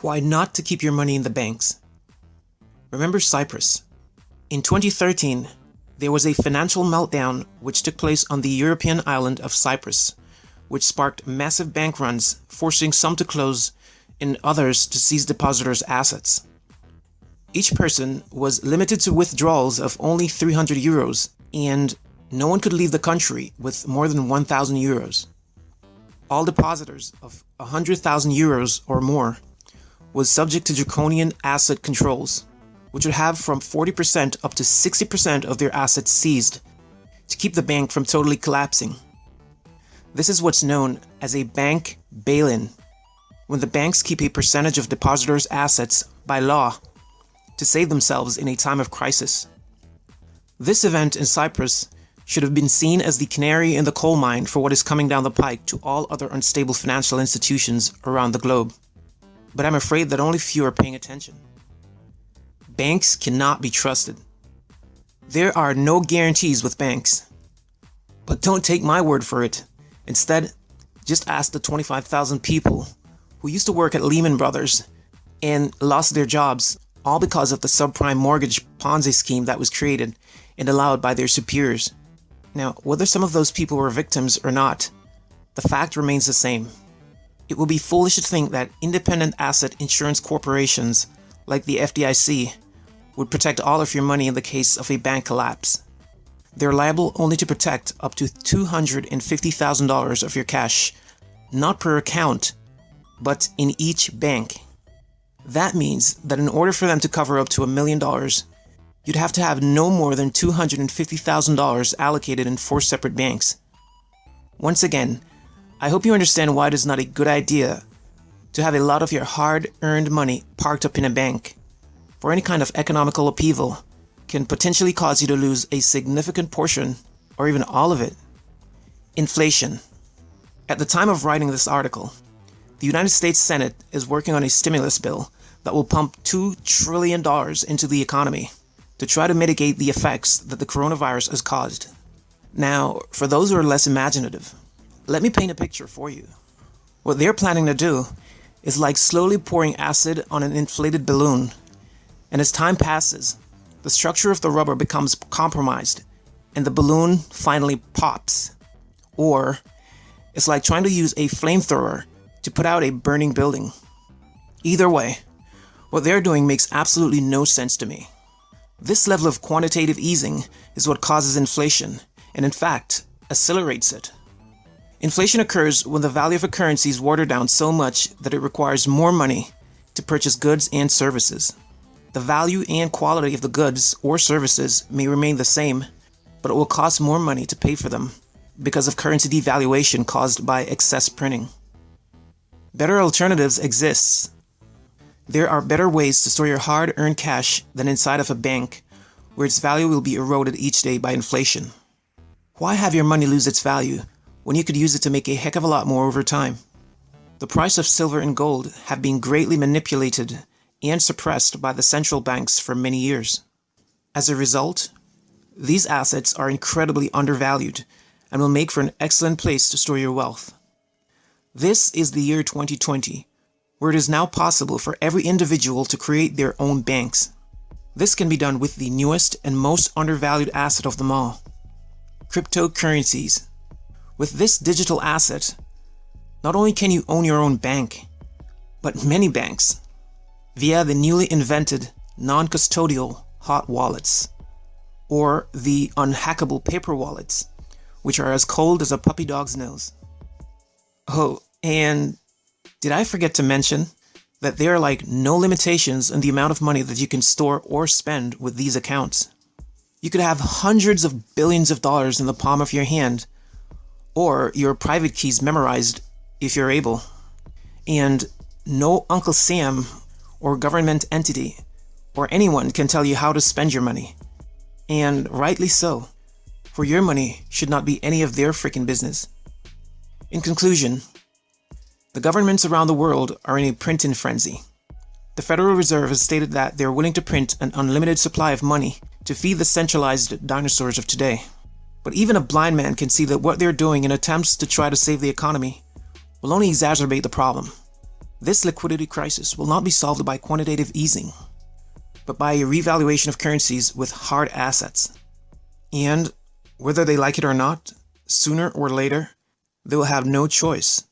Why not to keep your money in the banks? Remember Cyprus. In 2013, there was a financial meltdown which took place on the European island of Cyprus, which sparked massive bank runs, forcing some to close and others to seize depositors' assets. Each person was limited to withdrawals of only 300 euros, and no one could leave the country with more than 1,000 euros. All depositors of 100,000 euros or more was subject to draconian asset controls, which would have from 40% up to 60% of their assets seized to keep the bank from totally collapsing. This is what's known as a bank bail-in, when the banks keep a percentage of depositors' assets by law to save themselves in a time of crisis. This event in Cyprus should have been seen as the canary in the coal mine for what is coming down the pike to all other unstable financial institutions around the globe. But I'm afraid that only few are paying attention. Banks cannot be trusted. There are no guarantees with banks. But don't take my word for it. Instead, just ask the 25,000 people who used to work at Lehman Brothers and lost their jobs, all because of the subprime mortgage Ponzi scheme that was created and allowed by their superiors. Now, whether some of those people were victims or not, the fact remains the same. It will be foolish to think that independent asset insurance corporations like the FDIC would protect all of your money in the case of a bank collapse. They're liable only to protect up to $250,000 of your cash, not per account, but in each bank. That means that in order for them to cover up to $1 million, you'd have to have no more than $250,000 allocated in 4 separate banks. Once again, I hope you understand why it is not a good idea to have a lot of your hard-earned money parked up in a bank, for any kind of economical upheaval can potentially cause you to lose a significant portion or even all of it. Inflation. At the time of writing this article, the United States Senate is working on a stimulus bill that will pump $2 trillion into the economy to try to mitigate the effects that the coronavirus has caused. Now, for those who are less imaginative, let me paint a picture for you. What they're planning to do is like slowly pouring acid on an inflated balloon, and as time passes, the structure of the rubber becomes compromised and the balloon finally pops. Or it's like trying to use a flamethrower to put out a burning building. Either way, what they're doing makes absolutely no sense to me. This level of quantitative easing is what causes inflation, and in fact, accelerates it. Inflation occurs when the value of a currency is watered down so much that it requires more money to purchase goods and services. The value and quality of the goods or services may remain the same, but it will cost more money to pay for them because of currency devaluation caused by excess printing. Better alternatives exist. There are better ways to store your hard-earned cash than inside of a bank, where its value will be eroded each day by inflation. Why have your money lose its value when you could use it to make a heck of a lot more over time? The price of silver and gold have been greatly manipulated and suppressed by the central banks for many years. As a result, these assets are incredibly undervalued and will make for an excellent place to store your wealth. This is the year 2020, where it is now possible for every individual to create their own banks. This can be done with the newest and most undervalued asset of them all, cryptocurrencies. With this digital asset, not only can you own your own bank, but many banks, via the newly invented non-custodial hot wallets, or the unhackable paper wallets, which are as cold as a puppy dog's nose. Oh, and did I forget to mention that there are like no limitations on the amount of money that you can store or spend with these accounts. You could have hundreds of billions of dollars in the palm of your hand, or your private keys memorized if you're able. And no Uncle Sam or government entity or anyone can tell you how to spend your money. And rightly so, for your money should not be any of their freaking business. In conclusion, the governments around the world are in a printing frenzy. The Federal Reserve has stated that they're willing to print an unlimited supply of money to feed the centralized dinosaurs of today. But even a blind man can see that what they're doing in attempts to try to save the economy will only exacerbate the problem. This liquidity crisis will not be solved by quantitative easing, but by a revaluation of currencies with hard assets. And, whether they like it or not, sooner or later, they will have no choice